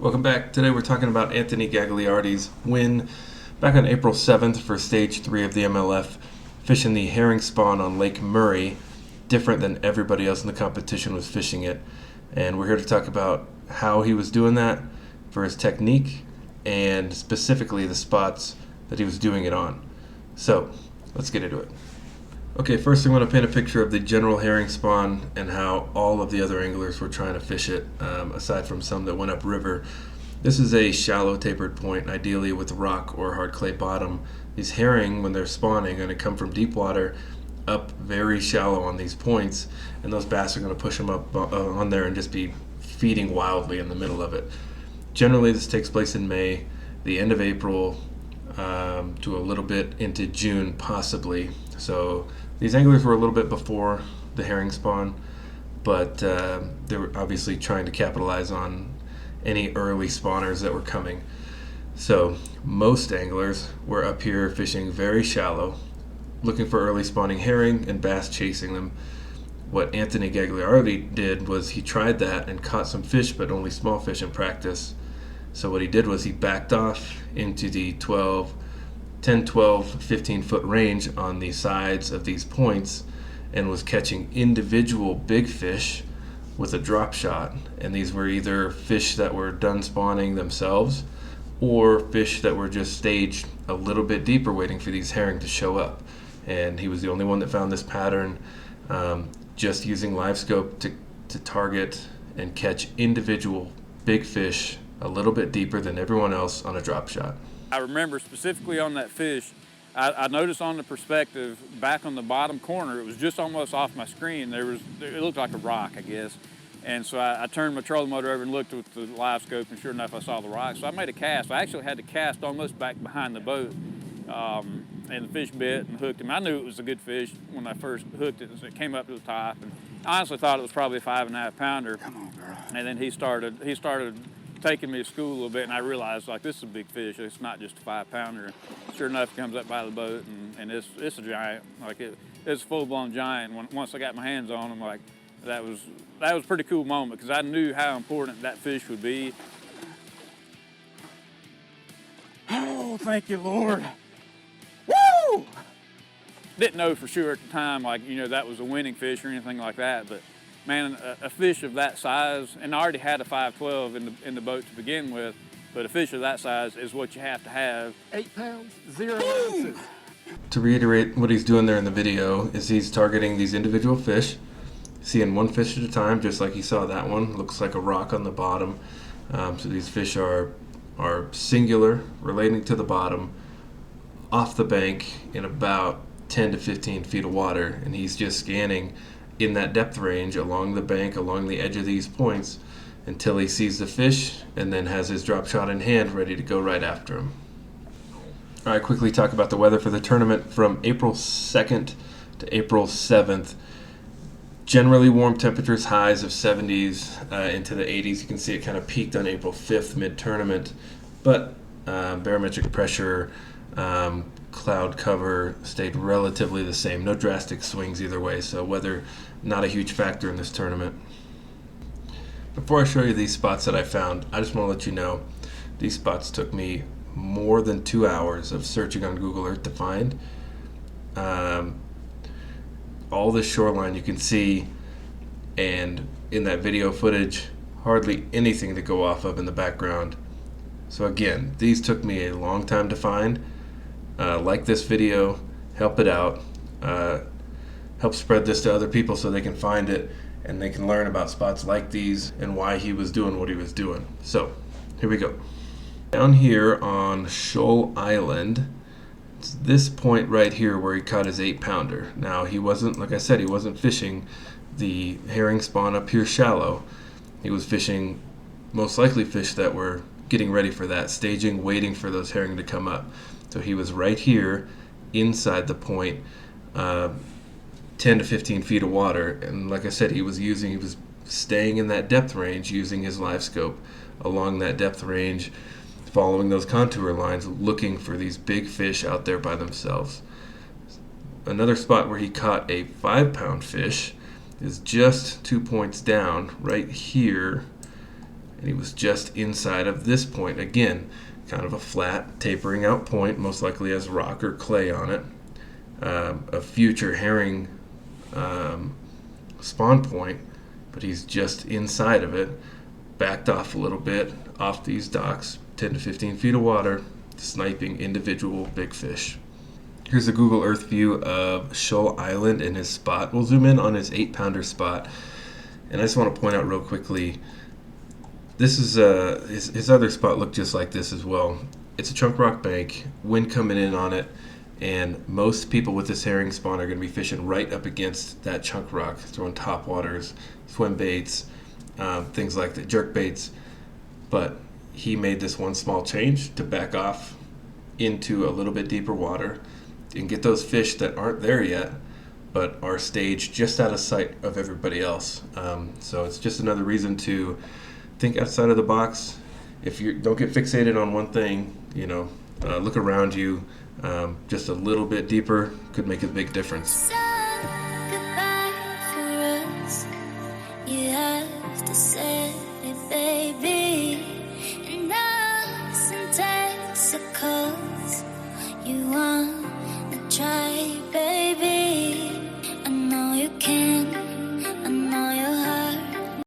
Welcome back. Today we're talking about Anthony Gagliardi's win back on April 7th for Stage 3 of the MLF, fishing the herring spawn on Lake Murray, different than everybody else in the competition was fishing it. And we're here to talk about how he was doing that, for his technique, and specifically the spots that he was doing it on. So, let's get into it. Okay, first I'm going to paint a picture of the general herring spawn and how all of the other anglers were trying to fish it, aside from some that went upriver. This is a shallow tapered point, ideally with rock or hard clay bottom. These herring, when they're spawning, are going to come from deep water up very shallow on these points, and those bass are going to push them up on there and just be feeding wildly in the middle of it. Generally, this takes place in May, the end of April, to a little bit into June, possibly. So these anglers were a little bit before the herring spawn, but they were obviously trying to capitalize on any early spawners that were coming. So most anglers were up here fishing very shallow, looking for early spawning herring and bass chasing them. What Anthony Gagliardi did was he tried that and caught some fish, but only small fish in practice. So what he did was he backed off into the 10, 12, 15 foot range on the sides of these points and was catching individual big fish with a drop shot. And these were either fish that were done spawning themselves or fish that were just staged a little bit deeper waiting for these herring to show up. And he was the only one that found this pattern, just using live scope to target and catch individual big fish a little bit deeper than everyone else on a drop shot. I remember specifically on that fish, I noticed on the perspective back on the bottom corner, it was just almost off my screen. It looked like a rock, I guess. And so I turned my trolling motor over and looked with the live scope, and sure enough, I saw the rock. So I made a cast. I actually had to cast almost back behind the boat. And the fish bit and hooked him. I knew it was a good fish when I first hooked it, so it came up to the top. And I honestly thought it was probably a 5.5 pounder. Come on, girl. And then he started taking me to school a little bit, and I realized, like, this is a big fish. It's not just a 5 pounder. Sure enough, it comes up by the boat, and it's a giant. Like, it's a full-blown giant. Once I got my hands on him, like, that was a pretty cool moment, because I knew how important that fish would be. Oh, thank you, Lord. Woo! Didn't know for sure at the time, like, that was a winning fish or anything like that, but man, a fish of that size, and I already had a 512 in the boat to begin with, but a fish of that size is what you have to have. 8 pounds, 0 ounces. To reiterate what he's doing there in the video is he's targeting these individual fish, seeing one fish at a time, just like he saw that one. Looks like a rock on the bottom. So these fish are singular, relating to the bottom, off the bank in about 10 to 15 feet of water, and he's just scanning in that depth range along the bank, along the edge of these points, until he sees the fish and then has his drop shot in hand ready to go right after him. All right, quickly talk about the weather for the tournament from April 2nd to April 7th. Generally warm temperatures, highs of 70s into the 80s. You can see it kind of peaked on April 5th mid-tournament, but barometric pressure, cloud cover stayed relatively the same. No drastic swings either way, so weather not a huge factor in this tournament. Before I show you these spots that I found, I just want to let you know these spots took me more than 2 hours of searching on Google Earth to find. All the shoreline you can see, and in that video footage, hardly anything to go off of in the background. So again, these took me a long time to find. Like this video, help it out, help spread this to other people so they can find it and they can learn about spots like these and why he was doing what he was doing. So here we go. Down here on Shoal Island, it's this point right here where he caught his 8 pounder. Now he wasn't, like I said, he wasn't fishing the herring spawn up here shallow. He was fishing most likely fish that were getting ready for that, staging, waiting for those herring to come up. So he was right here inside the point, 10 to 15 feet of water. And like I said, he was staying in that depth range using his live scope along that depth range, following those contour lines, looking for these big fish out there by themselves. Another spot where he caught a 5-pound fish is just 2 points down right here and he was just inside of this point. Again, kind of a flat, tapering out point, most likely has rock or clay on it. A future herring spawn point, but he's just inside of it, backed off a little bit off these docks, 10 to 15 feet of water, sniping individual big fish. Here's a Google Earth view of Shoal Island and his spot. We'll zoom in on his 8-pounder spot, and I just want to point out real quickly, this is his other spot looked just like this as well. It's a chunk rock bank, wind coming in on it, and most people with this herring spawn are going to be fishing right up against that chunk rock, throwing top waters, swim baits, things like that, jerk baits. But he made this one small change to back off into a little bit deeper water and get those fish that aren't there yet, but are staged just out of sight of everybody else. So it's just another reason to think outside of the box. If you don't get fixated on one thing, look around you. Just a little bit deeper could make a big difference. Goodbye for us. You have to say it, baby. And now sometimes because you want to try.